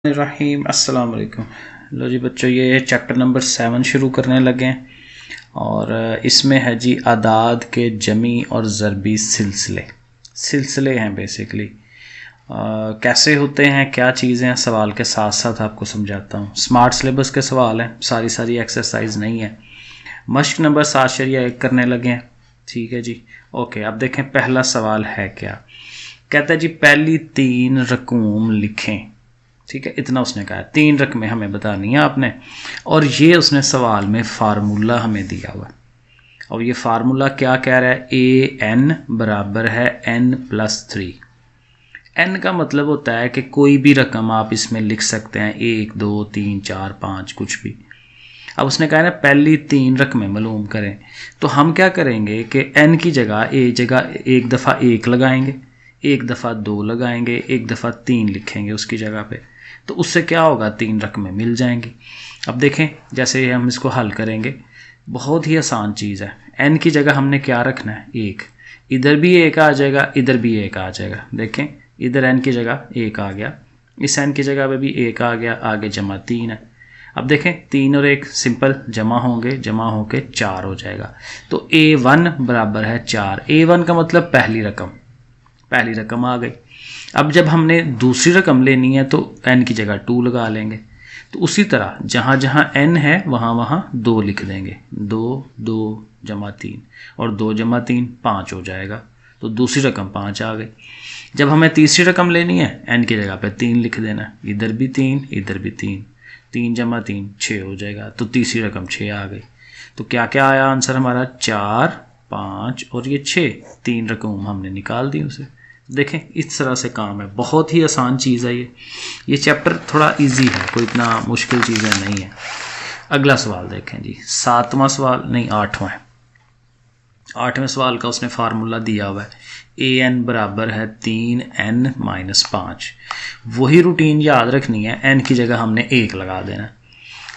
रहीम अस्सलाम वालेकुम। लो जी बच्चों, ये चैप्टर नंबर 7 शुरू करने लगे हैं और इसमें है जी आदाद के जमी और ज़रबी सिलसिले हैं बेसिकली। कैसे होते हैं, क्या चीज़ें हैं, सवाल के साथ साथ आपको समझाता हूँ। स्मार्ट सिलेबस के सवाल हैं, सारी एक्सरसाइज नहीं है। मश्क नंबर 7.1 करने लगे हैं, ठीक है जी। ओके, अब देखें पहला सवाल है क्या। कहता है जी पहली 3 रकूम लिखें, ठीक है। इतना उसने कहा, 3 रकमें हमें बतानी है आपने, और ये उसने सवाल में फार्मूला हमें दिया हुआ है। और ये फार्मूला क्या कह रहा है, ए एन बराबर है n+3। एन का मतलब होता है कि कोई भी रकम आप इसमें लिख सकते हैं, 1 2 3 4 5 कुछ भी। अब उसने कहा ना पहली 3 रकमें मालूम करें, तो हम क्या करेंगे कि n की जगह एक दफ़ा 1 लगाएंगे, एक दफ़ा 2 लगाएंगे, एक दफ़ा 3 लिखेंगे उसकी जगह पे। तो उससे क्या होगा, 3 रकमें मिल जाएंगी। अब देखें जैसे हम इसको हल करेंगे, बहुत ही आसान चीज़ है। n की जगह हमने क्या रखना है, 1। इधर भी 1 आ जाएगा, इधर भी 1 आ जाएगा। देखें इधर n की जगह 1 आ गया, इस n की जगह पे भी 1 आ गया, आगे जमा 3 है। अब देखें 3 और 1 सिंपल जमा होंगे, जमा होके 4 हो जाएगा। तो a1 बराबर है 4। a1 का मतलब पहली रकम आ गई। अब जब हमने दूसरी रकम लेनी है तो n की जगह 2 लगा लेंगे। तो उसी तरह जहाँ जहाँ n है वहाँ वहाँ 2 लिख देंगे, 2 2 जमा 3 और 2 जमा 3 5 हो जाएगा। तो दूसरी रकम 5 आ गई। जब हमें तीसरी रकम लेनी है, n की जगह पे 3 लिख देना, इधर भी 3 इधर भी 3, 3 जमा 3 6 हो जाएगा। तो तीसरी रकम 6 आ गई। तो क्या क्या आया आंसर हमारा, 4 5 और ये 6, 3 रकम हमने निकाल दी उसे। देखें इस तरह से काम है, बहुत ही आसान चीज़ है ये चैप्टर थोड़ा इजी है, कोई इतना मुश्किल चीज़ें नहीं है। अगला सवाल देखें जी, 7वां सवाल नहीं 8वां है। 8वें सवाल का उसने फार्मूला दिया हुआ है, an बराबर है 3n-5। वही रूटीन याद रखनी है, n की जगह हमने 1 लगा देना है।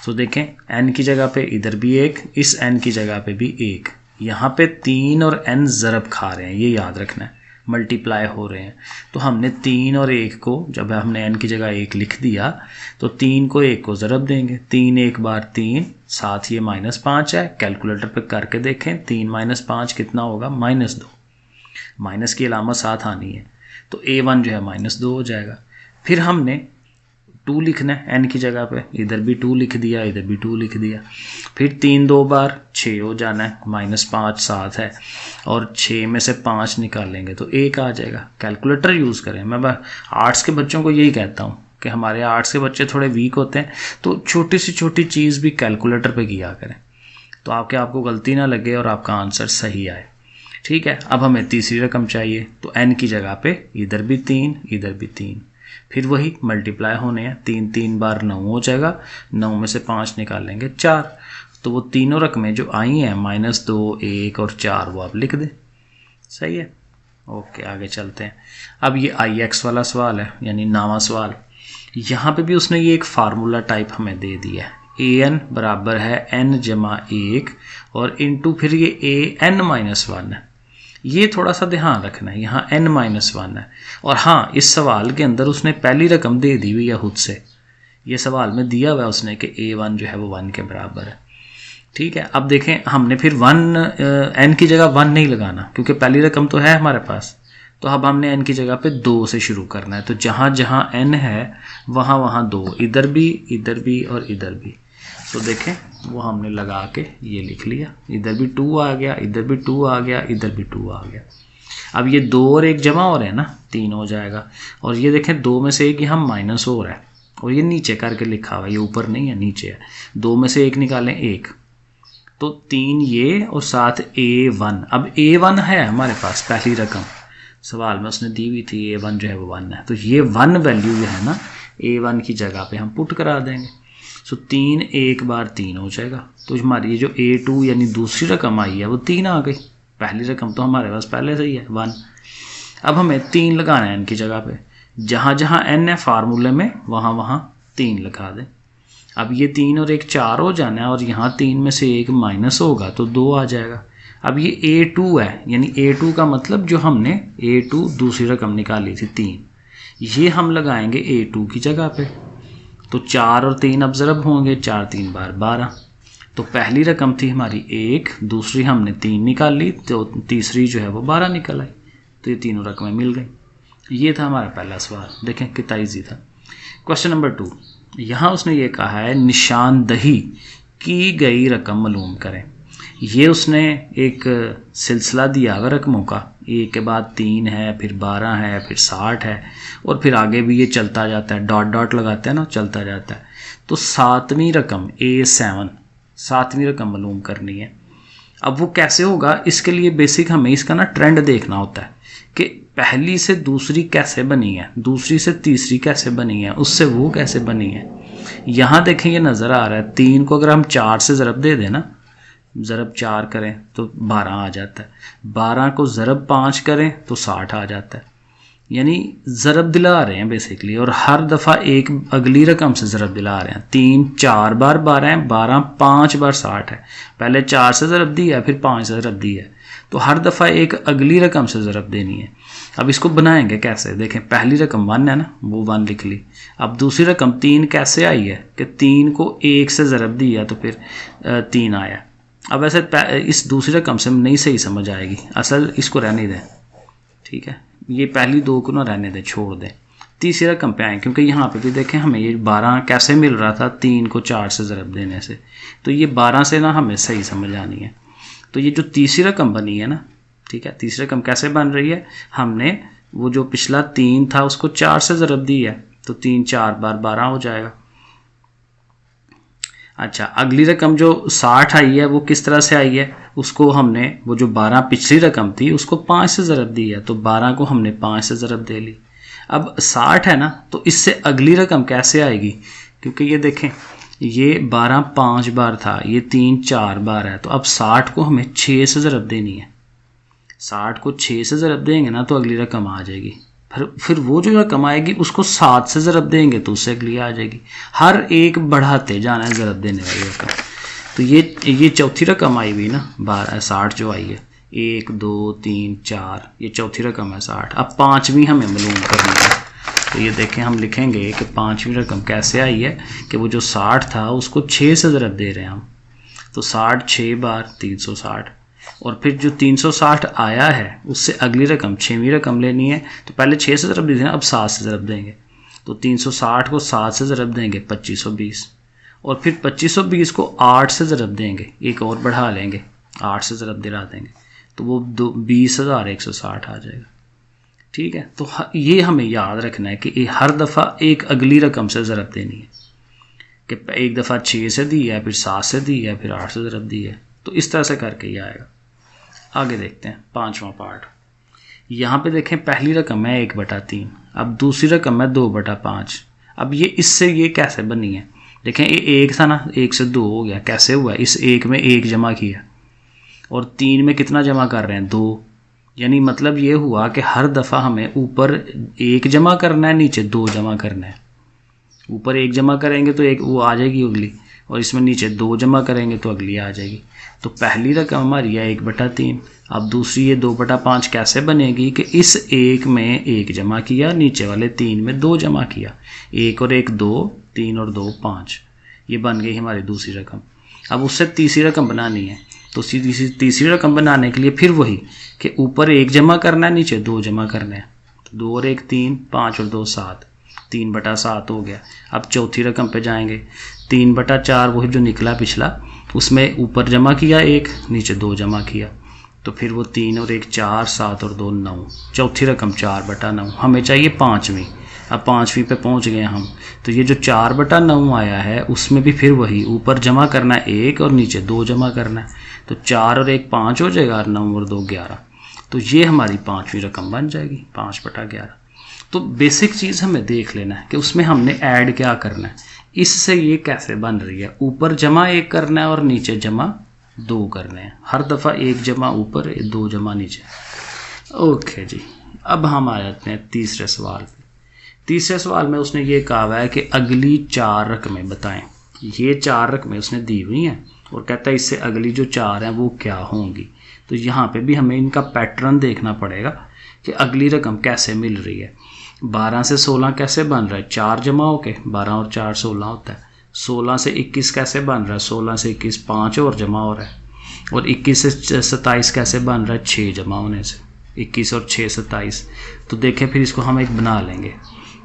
तो देखें n की जगह पे इधर भी 1, इस n की जगह पे भी 1। यहाँ पे 3 और n ज़रब खा रहे हैं, ये याद रखना है, मल्टीप्लाई हो रहे हैं। तो हमने 3 और 1 को, जब हमने n की जगह 1 लिख दिया तो 3 को 1 को ज़रब देंगे, 3 1 बार 3, साथ ये -5 है। कैलकुलेटर पे करके देखें, 3 - 5 कितना होगा, -2। माइनस की अलामत साथ आनी है, तो a1 जो है -2 हो जाएगा। फिर हमने 2 लिखना है n की जगह पे, इधर भी 2 लिख दिया, इधर भी 2 लिख दिया। फिर 3 2 बार 6 हो जाना है, -5 साथ है और 6 में से 5 निकालेंगे तो 1 आ जाएगा। कैलकुलेटर यूज़ करें। मैं आर्ट्स के बच्चों को यही कहता हूँ कि हमारे आर्ट्स के बच्चे थोड़े वीक होते हैं, तो छोटी से छोटी चीज़ भी कैलकुलेटर पे किया करें, तो आपको गलती ना लगे और आपका आंसर सही आए, ठीक है। अब हमें तीसरी रकम चाहिए, तो n की जगह पे इधर भी 3 इधर भी 3, फिर वही मल्टीप्लाई होने हैं, 3 3 बार 9 हो जाएगा, 9 में से 5 निकालेंगे 4। तो वो तीनों रकमें जो आई हैं -2 1 और 4 वो आप लिख दें, सही है। ओके आगे चलते हैं। अब ये IX वाला सवाल है, यानी 9वां सवाल। यहाँ पे भी उसने ये एक फार्मूला टाइप हमें दे दिया है, an बराबर है n-1 और इंटू फिर ये an-1 है। ये थोड़ा सा ध्यान रखना है, यहाँ n-1 है। और हाँ, इस सवाल के अंदर उसने पहली रकम दे दी हुई है खुद से, ये सवाल में दिया हुआ है उसने कि a1 जो है वो 1 के बराबर है, ठीक है। अब देखें हमने फिर n की जगह 1 नहीं लगाना, क्योंकि पहली रकम तो है हमारे पास। तो अब हमने n की जगह पे 2 से शुरू करना है, तो जहाँ जहाँ n है वहाँ वहाँ 2, इधर भी और इधर भी। तो देखें वो हमने लगा के ये लिख लिया, इधर भी 2 आ गया, इधर भी 2 आ गया, इधर भी 2 आ गया। अब ये 2 और 1 जमा हो रहे हैं ना, 3 हो जाएगा। और ये देखें 2 में से 1 यहाँ माइनस हो रहा है, और ये नीचे करके लिखा हुआ है, ये ऊपर नहीं है नीचे है। 2 में से 1 निकालें 1, तो 3 ये और साथ a1। अब a1 है हमारे पास, पहली रकम सवाल में उसने दी हुई थी, a1 जो है वो 1 है। तो ये 1 वैल्यू जो है ना, a1 की जगह पे हम पुट करा देंगे। सो 3 1 बार 3 हो जाएगा। तो हमारी जो a2 यानी दूसरी रकम आई है वो 3 आ गई, पहली रकम तो हमारे पास पहले से ही है 1। अब हमें 3 लगाना है n की जगह पे, जहाँ जहाँ n है फार्मूले में वहाँ वहाँ 3 लगा दें। अब ये 3 और 1 4 हो जाना है, और यहाँ 3 में से 1 माइनस होगा तो 2 आ जाएगा। अब ये a2 है, यानी a2 का मतलब जो हमने a2 दूसरी रकम निकाली थी 3, ये हम लगाएंगे a2 की जगह पे। तो 4 और 3 अब ज़रब होंगे, 4 3 बार 12। तो पहली रकम थी हमारी 1, दूसरी हमने 3 निकाल ली, तो तीसरी जो है वो 12 निकल आई। तो ये तीनों रकमें मिल गई। ये था हमारा पहला सवाल। देखें कितना ईजी था। क्वेश्चन नंबर 2, यहाँ उसने ये कहा है निशानदही की गई रकम मालूम करें। ये उसने एक सिलसिला दिया हुआ रकमों का, 1 के बाद 3 है, फिर 12 है, फिर 60 है, और फिर आगे भी ये चलता जाता है, डॉट डॉट लगाते हैं ना, चलता जाता है। तो 7वीं रकम A7, 7वीं रकम मालूम करनी है। अब वो कैसे होगा, इसके लिए बेसिक हमें इसका ना ट्रेंड देखना होता है कि पहली से दूसरी कैसे बनी है, दूसरी से तीसरी कैसे बनी है, उससे वो कैसे बनी है। यहाँ देखें ये नज़र आ रहा है 3 को अगर हम 4 से ज़रब दे दें ना, ज़रब 4 करें तो 12 आ जाता है, 12 को ज़रब 5 करें तो 60 आ जाता है। यानी ज़रब दिला रहे हैं बेसिकली, और हर दफ़ा एक अगली रकम से ज़रब दिला रहे हैं। 3 4 बार 12 है, 12 5 बार 60 है। पहले 4 से ज़रब दी है, फिर 5 से ज़रब दी है, तो हर दफ़ा एक अगली रकम से ज़रब देनी है। अब इसको बनाएंगे कैसे, देखें पहली रकम 1 है ना, वो 1 लिख ली। अब दूसरी रकम 3 कैसे आई है कि 3 को 1 से ज़रब दिया तो फिर 3 आया। अब ऐसे इस दूसरी रकम से नहीं सही समझ आएगी, असल इसको रहने दें, ठीक है, ये पहली 2 को ना रहने दें, छोड़ दें। तीसरी रकम पे आए, क्योंकि यहाँ पे भी देखें हमें ये 12 कैसे मिल रहा था, 3 को 4 से ज़रब देने से, तो ये 12 से ना हमें सही समझ आनी है। तो ये जो तीसरी रकम बनी है ना, ठीक है, तीसरी रकम कैसे बन रही है, हमने वो जो पिछला 3 था उसको 4 से ज़रब दी है, तो 3 4 बार 12 हो जाएगा। अच्छा, अगली रकम जो 60 आई है वो किस तरह से आई है, उसको हमने वो जो 12 पिछली रकम थी उसको 5 से ज़रब दी है, तो 12 को हमने 5 से ज़रब दे ली। अब 60 है ना, तो इससे अगली रकम कैसे आएगी, क्योंकि ये देखें ये 12 5 बार था, ये 3 4 बार है, तो अब 60 को हमें 6 से ज़रब देनी है। 60 को 6 से ज़रब देंगे ना तो अगली रकम आ जाएगी। फिर वो जो रकम आएगी उसको 7 से ज़रब देंगे तो उससे अगली आ जाएगी। हर एक बढ़ाते जाना है ज़रब देने वाली रकम। तो ये चौथी रकम आई हुई ना 60 जो आई है, 1 2 3 4, ये चौथी रकम है 60। अब 5वीं हमें मालूम करनी है, तो ये देखें हम लिखेंगे कि 5वीं रकम कैसे आई है कि वो जो 60 था उसको 6 से ज़रब दे रहे हैं हम, तो 60 6 बार 360, और फिर जो 360 आया है उससे अगली रकम 6वीं रकम लेनी है, तो पहले 6 से ज़रब दी थी ना, अब 7 से ज़रब देंगे, तो 360 को 7 से ज़रब देंगे 2520, और फिर 2520 को 8 से ज़रब देंगे, एक और बढ़ा लेंगे, 8 से ज़रब दिला देंगे, तो वो 20,160 आ जाएगा। ठीक है, तो ये हमें याद रखना है कि हर दफ़ा एक अगली रकम से ज़रब देनी है, कि एक दफ़ा 6 से दी है, फिर 7 से दी है, फिर 8 से ज़रब दी है, तो इस तरह से करके ही आएगा। आगे देखते हैं 5वां पार्ट। यहाँ पे देखें पहली रकम है 1/3, अब दूसरी रकम है 2/5। अब ये इससे ये कैसे बनी है, देखें ये 1 था ना, 1 से 2 हो गया, कैसे हुआ, इस 1 में 1 जमा किया, और 3 में कितना जमा कर रहे हैं 2, यानी मतलब ये हुआ कि हर दफ़ा हमें ऊपर 1 जमा करना है, नीचे 2 जमा करना है। ऊपर 1 जमा करेंगे तो एक वो आ जाएगी अगली, और इसमें नीचे 2 जमा करेंगे तो अगली आ जाएगी। तो पहली रकम हमारी है 1/3। अब दूसरी ये 2/5 कैसे बनेगी कि इस 1 में 1 जमा किया, नीचे वाले 3 में 2 जमा किया, 1 और 1 2, 3 और 2 5, ये बन गई हमारी दूसरी रकम। अब उससे तीसरी रकम बनानी है, तो तीसरी रकम बनाने के लिए फिर वही कि ऊपर 1 जमा करना है, नीचे 2 जमा करना है, तो 2 और 1 3, 5 और 2 7, 3/7 हो गया। अब चौथी रकम पे जाएंगे, 3/4 वही जो निकला पिछला, उसमें ऊपर जमा किया 1, नीचे 2 जमा किया, तो फिर वो 3 और 1 4, 7 और 2 9, चौथी रकम 4/9। हमें चाहिए 5वीं। अब 5वीं पे पहुंच गए हम, तो ये जो 4/9 आया है उसमें भी फिर वही ऊपर जमा करना है 1 और नीचे 2 जमा करना है, तो 4 और 1 5 हो जाएगा, और 9 और 2 11, तो ये हमारी 5वीं रकम बन जाएगी 5/11। तो बेसिक चीज़ हमें देख लेना है कि उसमें हमने ऐड क्या करना है, इससे ये कैसे बन रही है, ऊपर जमा 1 करना है और नीचे जमा 2 करने हैं, हर दफ़ा 1 जमा ऊपर 2 जमा नीचे। ओके जी, अब हम आ जाते हैं तीसरे सवाल पे। तीसरे सवाल में उसने ये कहा हुआ है कि अगली 4 रकमें बताएं। ये 4 रकमें उसने दी हुई हैं और कहता है इससे अगली जो 4 हैं वो क्या होंगी। तो यहाँ पे भी हमें इनका पैटर्न देखना पड़ेगा कि अगली रकम कैसे मिल रही है। 12 से 16 कैसे बन रहा है, 4 जमा होके 12 और 4 16 होता है। 16 से 21 कैसे बन रहा है, 16 से 21 5 और जमा हो रहा है। और 21 से 27 कैसे बन रहा है, 6 जमा होने से। 21 और 6 27। तो देखें फिर इसको हम एक बना लेंगे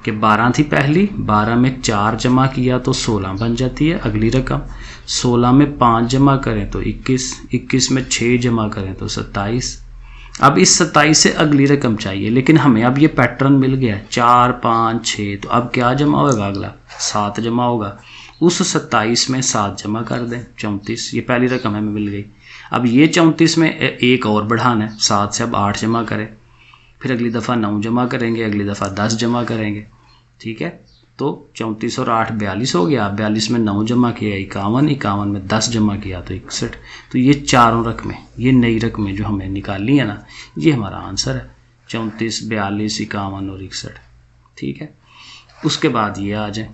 कि 12 थी पहली, 12 में 4 जमा किया तो 16 बन जाती है अगली रकम। 16 में 5 जमा करें तो 21, 21 में 6 जमा करें तो 27। अब इस 27 से अगली रकम चाहिए, लेकिन हमें अब ये पैटर्न मिल गया है 4 5 6, तो अब क्या जमा होगा, अगला 7 जमा होगा। उस 27 में 7 जमा कर दें, 34। ये पहली रकम हमें मिल गई। अब ये 34 में एक और बढ़ाना है, 7 से अब 8 जमा करें, फिर अगली दफ़ा 9 जमा करेंगे, अगली दफ़ा 10 जमा करेंगे। ठीक है, तो 34 और 8 42 हो गया। 42 में 9 जमा किया 51, 51 में 10 जमा किया तो 61। तो ये चारों रकमें, ये नई रकमें जो हमें निकालनी है ना, ये हमारा आंसर है 34 42 51 और 61। ठीक है, उसके बाद ये आ जाए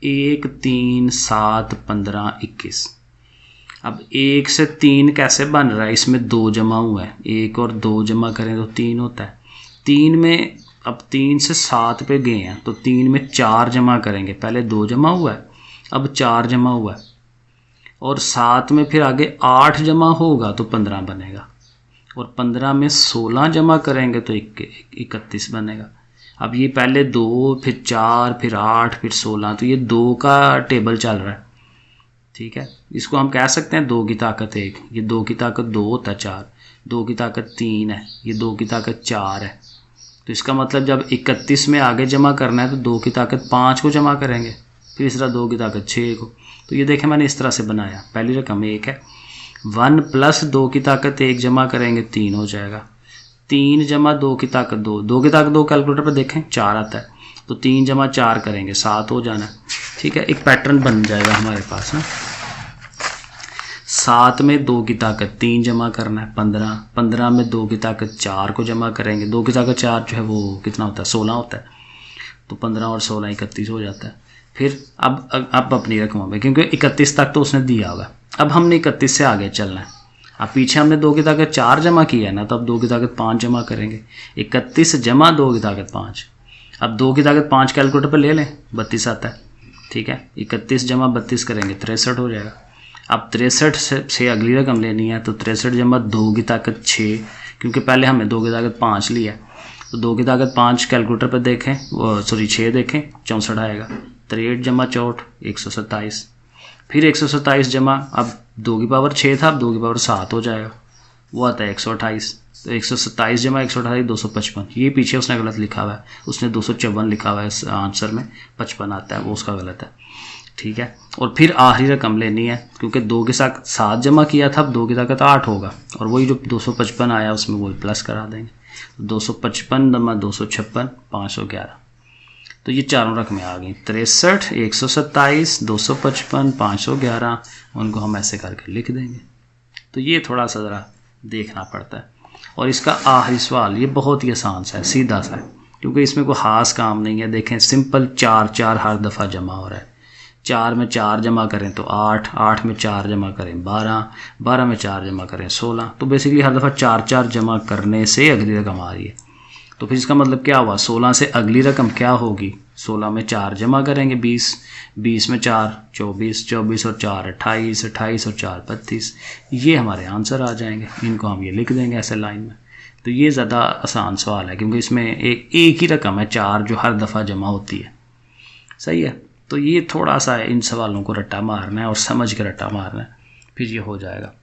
1 3 7 15 21। अब 1 से 3 कैसे बन रहा है, इसमें 2 जमा हुआ है, 1 और 2 जमा करें तो 3 होता है। 3 में अब 3 से 7 पे गए हैं तो 3 में 4 जमा करेंगे, पहले 2 जमा हुआ है अब 4 जमा हुआ है। और 7 में फिर आगे 8 जमा होगा तो 15 बनेगा, और 15 में 16 जमा करेंगे तो 31 बनेगा। अब ये पहले 2 फिर 4 फिर 8 फिर 16, तो ये 2 का टेबल चल रहा है। ठीक है, इसको हम कह सकते हैं 2 की ताकत 1, ये 2 की ताकत 2 होता है 4, 2 की ताकत 3 है, ये 2 की ताकत 4 है। तो इसका मतलब जब 31 में आगे जमा करना है तो 2 की ताकत 5 को जमा करेंगे, फिर इस तरह 2 की ताकत 6 को। तो ये देखें मैंने इस तरह से बनाया, पहली रकम 1 है, 1 प्लस 2 की ताकत 1 जमा करेंगे 3 हो जाएगा। 3 जमा 2 की ताकत 2, 2 की ताकत 2 कैलकुलेटर पर देखें 4 आता है, तो 3 जमा 4 करेंगे 7 हो जाना। ठीक है, एक पैटर्न बन जाएगा हमारे पास ना। 7 में 2 की ताकत 3 जमा करना है 15, 15 में 2 की ताकत 4 को जमा करेंगे, 2 की ताकत 4 जो है वो कितना होता है 16 होता है, तो 15 और 16 31 हो जाता है। फिर अब अपनी रकमों में, क्योंकि 31 तक तो उसने दिया होगा, अब हमने 31 से आगे चलना है। अब पीछे हमने 2 की ताकत 4 जमा किया है ना, तो अब 2 की ताकत 5 जमा करेंगे, 31 जमा 2 की ताकत 5। अब 2 की ताकत 5 कैलकुलेटर पर ले लें, 32 आता है। ठीक है, 31 जमा 32 करेंगे 63 हो जाएगा। अब 63 से अगली रकम लेनी है, तो 63 जमा 2 की ताकत 6, क्योंकि पहले हमने 2 की ताकत 5 लिया, तो 2 की ताकत 5 कैलकुलेटर पर देखें, सॉरी 6 देखें, 64 आएगा। 63 जमा 64 127, फिर 127 जमा, अब 2 की पावर 6 था, अब 2 की पावर 7 हो जाएगा, वो आता है 128। तो 127 जमा 128 255, ये पीछे उसने गलत लिखा हुआ है, उसने 254 लिखा हुआ है इस आंसर में, 55 आता है, वो उसका गलत है। ठीक है, और फिर आखिरी रकम लेनी है, क्योंकि 2 के साथ 7 जमा किया था, अब 2 की ताकत 8 होगा, और वही जो 255 आया उसमें वही प्लस करा देंगे, तो 255 जमा 256 511। तो ये चारों रकमें आ गई, 63 127 255 511, उनको हम ऐसे करके लिख देंगे। तो ये थोड़ा सा ज़रा देखना पड़ता है। और इसका आखिरी सवाल ये बहुत ही आसान सा है, सीधा सा है, क्योंकि इसमें कोई ख़ास काम नहीं है। देखें सिंपल 4 4 हर दफ़ा जमा हो रहा है, 4 में 4 जमा करें तो 8, 8 में 4 जमा करें 12, 12 में 4 जमा करें 16। तो बेसिकली हर दफ़ा 4 4 जमा करने से अगली रकम आ रही है। तो फिर इसका मतलब क्या हुआ, 16 से अगली रकम क्या होगी, 16 में 4 जमा करेंगे 20, 20 में 4 24, 24 और 4 28, 28 और 4 32। ये हमारे आंसर आ जाएंगे, इनको हम ये लिख देंगे ऐसे लाइन में। तो ये ज़्यादा आसान सवाल है, क्योंकि इसमें एक ही रकम है 4 जो हर दफ़ा जमा होती है। सही है, तो ये थोड़ा सा इन सवालों को रट्टा मारना है और समझ के रट्टा मारना है, फिर ये हो जाएगा।